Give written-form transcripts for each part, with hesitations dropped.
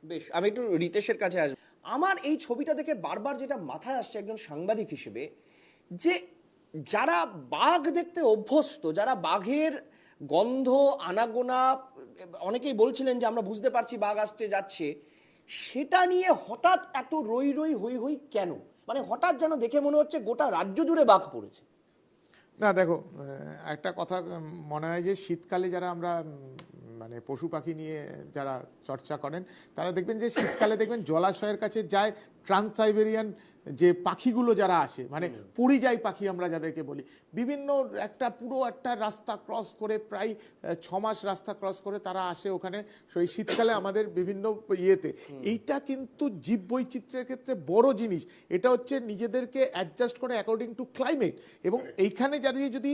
বেশ, আমি একটু রিতেশের কাছে আসবো। আমার এই ছবিটা দেখে বারবার যেটা মাথায় আসছে একজন সাংবাদিক হিসেবে, যে যারা বাঘ দেখতে অভ্যস্ত, যারা বাঘের গন্ধ, আনাগোনা, অনেকেই বলছিলেন যে আমরা বুঝতে পারছি বাঘ আসছে যাচ্ছে, সেটা নিয়ে হঠাৎ এত রই রই হই হই কেন? মানে হঠাৎ যেন দেখে মনে হচ্ছে গোটা রাজ্য জুড়ে বাঘ পড়েছে। না দেখো, একটা কথা মনে হয় যে শীতকালে যারা আমরা মানে পশু পাখি নিয়ে যারা চর্চা করেন তারা দেখবেন যে শীতকালে দেখবেন জলাশয়ের কাছে যায় ট্রান্স সাইবেরিয়ান যে পাখিগুলো যারা আসে, মানে পরিযায়ী পাখি আমরা যাদেরকে বলি, বিভিন্ন একটা পুরো একটা রাস্তা ক্রস করে প্রায় 6 মাস রাস্তা ক্রস করে তারা আসে ওখানে সেই শীতকালে আমাদের বিভিন্ন ইয়েতে। এইটা কিন্তু জীব বৈচিত্র্যের ক্ষেত্রে বড় জিনিস। এটা হচ্ছে নিজেদেরকে অ্যাডজাস্ট করে অ্যাকর্ডিং টু ক্লাইমেট। এবং এইখানে দাঁড়িয়ে যদি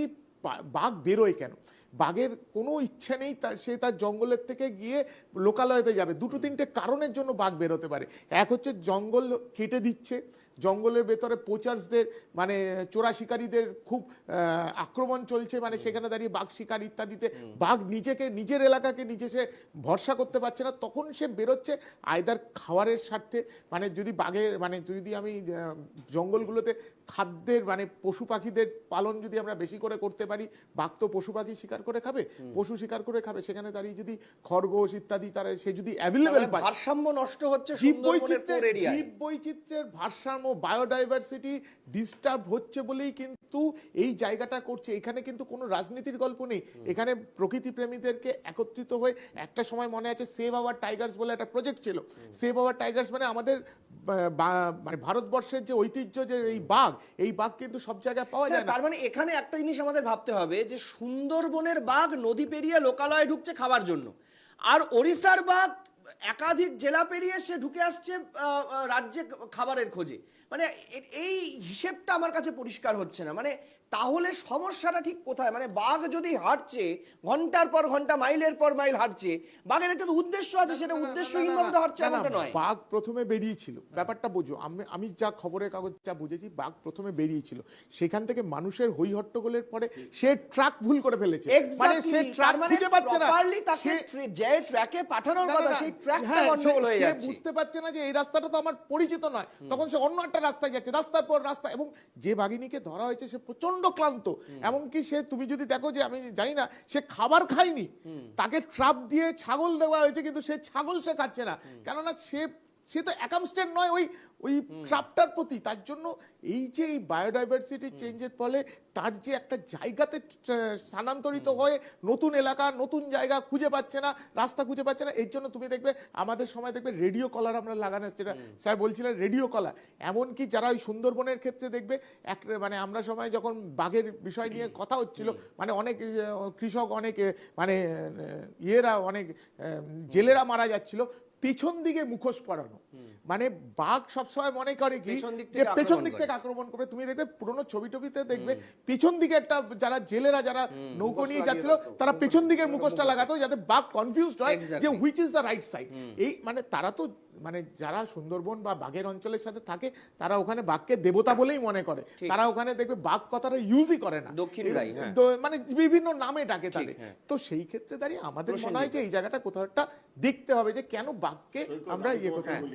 বাঘ বেরোয় কেন, বাঘের কোনো ইচ্ছা নেই সে তার জঙ্গলের থেকে গিয়ে লোকালয়তে যাবে। দুটো তিনটে কারণের জন্য বাঘ বেরোতে পারে। এক হচ্ছে জঙ্গল কেটে দিচ্ছে, জঙ্গলের ভেতরে পোচার্সদের মানে চোরা শিকারীদের খুব আক্রমণ চলছে, মানে সেখানে দাঁড়িয়ে বাঘ শিকার ইত্যাদিতে বাঘ নিজের এলাকাকে নিজে সে ভরসা করতে পারছে না, তখন সে বেরোচ্ছে আয়দার খাবারের স্বার্থে। মানে যদি বাঘের মানে যদি আমি জঙ্গলগুলোতে খাদ্যের মানে পশু পাখিদের পালন যদি আমরা বেশি করে করতে পারি, বাঘ তো পশু পাখি শিকার করে খাবে, পশু শিকার করে খাবে, সেখানে দাঁড়িয়ে যদি খরগোশ ইত্যাদি তারা সে যদি অ্যাভেলেবেল পায়, ভারসাম্য নষ্ট হচ্ছে, জীব বৈচিত্র্যের ভারসাম্য, বায়োডাইভার্সিটি ডিস্টার্ব হচ্ছে বলেই কিন্তু এই জায়গাটা করছে। এখানে কিন্তু কোনো রাজনীতির গল্প নেই, এখানে প্রকৃতি প্রেমীদেরকে একত্রিত হয়ে একটা সময় মনে আছে সেভ আওয়ার টাইগার্স বলে একটা প্রজেক্ট ছিল। সেভ আওয়ার টাইগার্স মানে আমাদের মানে ভারতবর্ষের যে ঐতিহ্য, যে এই বাঘ কিন্তু সব জায়গায় পাওয়া যায় না। তার মানে এখানে একটা জিনিস আমাদের ভাবতে হবে যে সুন্দরবনের বাঘ নদী পেরিয়ে লোকালয়ে ঢুকছে খাবার জন্য, আর ওড়িশার বাঘ একাধিক জেলা পেরিয়ে সে ঢুকে আসছে রাজ্যে খাবারের খোঁজে। মানে এই হিসেবটা আমার কাছে পরিষ্কার হচ্ছে না। মানে তাহলে সমস্যাটা ঠিক কোথায়? মানে বাঘ যদি হাঁটছে ঘন্টার পর ঘন্টা, মাইলের পর মাইল হাঁটছে, বাঘের একটা উদ্দেশ্য আছে, সেটা উদ্দেশ্যহীনভাবে তো হাঁটছে এমনটা নয়। বাঘ প্রথমে বেরিয়েছিল, ব্যাপারটা বুঝো, আমি যা খবরের কাগজ যা বুঝেছি, বাঘ প্রথমে বেরিয়েছিল, সেখান থেকে মানুষের হই হট্টগোলের পরে সে ট্রাক ভুল করে ফেলেছে, মানে সে ট্রাক খুঁজে পাচ্ছে না, যে ট্র্যাকে পাঠানোর কথা সেই ট্র্যাকটা গন্ডগোল হয়ে যাচ্ছে, বুঝতে পারছে না যে এই রাস্তাটা তো আমার পরিচিত নয়, তখন সে অন্য একটা রাস্তায় যাচ্ছে, রাস্তার পর রাস্তা। এবং যে বাঘিনীকে ধরা হয়েছে সে প্রচন্ড ক্লান্ত, এমনকি সে তুমি যদি দেখো যে আমি জানি না সে খাবার খায়নি, তাকে ট্রাপ দিয়ে ছাগল দেওয়া হয়েছে, কিন্তু সে ছাগল সে খাচ্ছে না, কেননা সে তো অ্যাকামস্টেন্ট নয় ওই ট্রাপটার প্রতি। তার জন্য এই যে এই বায়োডাইভার্সিটি চেঞ্জের ফলে তার যে একটা জায়গাতে স্থানান্তরিত হয়ে নতুন এলাকা নতুন জায়গা খুঁজে পাচ্ছে না, রাস্তা খুঁজে পাচ্ছে না। এর জন্য তুমি দেখবে আমাদের সময় দেখবে রেডিও কলার আমরা লাগানো, যেটা স্যার বলছিলেন রেডিও কলার, এমনকি যারা ওই সুন্দরবনের ক্ষেত্রে দেখবে মানে আমরা সময় যখন বাঘের বিষয় নিয়ে কথা হচ্ছিল, মানে অনেক কৃষক, অনেক মানে অনেক জেলেরা মারা যাচ্ছিল, পেছন দিকে মুখোশ পরানো। মানে বাঘ সবসময় মনে করে কি যে পেছন দিক থেকে আক্রমণ করবে। তুমি দেখবে পুরোনো ছবি টবিতে দেখবে পিছন দিকে একটা যারা জেলেরা যারা নৌকো নিয়ে যাচ্ছিল তারা পেছন দিকের মুখোশটা লাগাতো যাতে বাঘ কনফিউজড হয় যে which is the right side. এই মানে তারা তো মানে যারা সুন্দরবন বা বাঘের অঞ্চলের সাথে থাকে তারা ওখানে বাঘকে দেবতা বলেই মনে করে, তারা ওখানে দেখবে বাঘ কথাটা ইউজই করে না, মানে বিভিন্ন নামে ডাকে তাদের। তো সেই ক্ষেত্রে দাঁড়িয়ে আমাদের মনে হয় যে এই জায়গাটা কোথাও একটা দেখতে হবে যে কেন বাঘকে আমরা ইয়ে করতে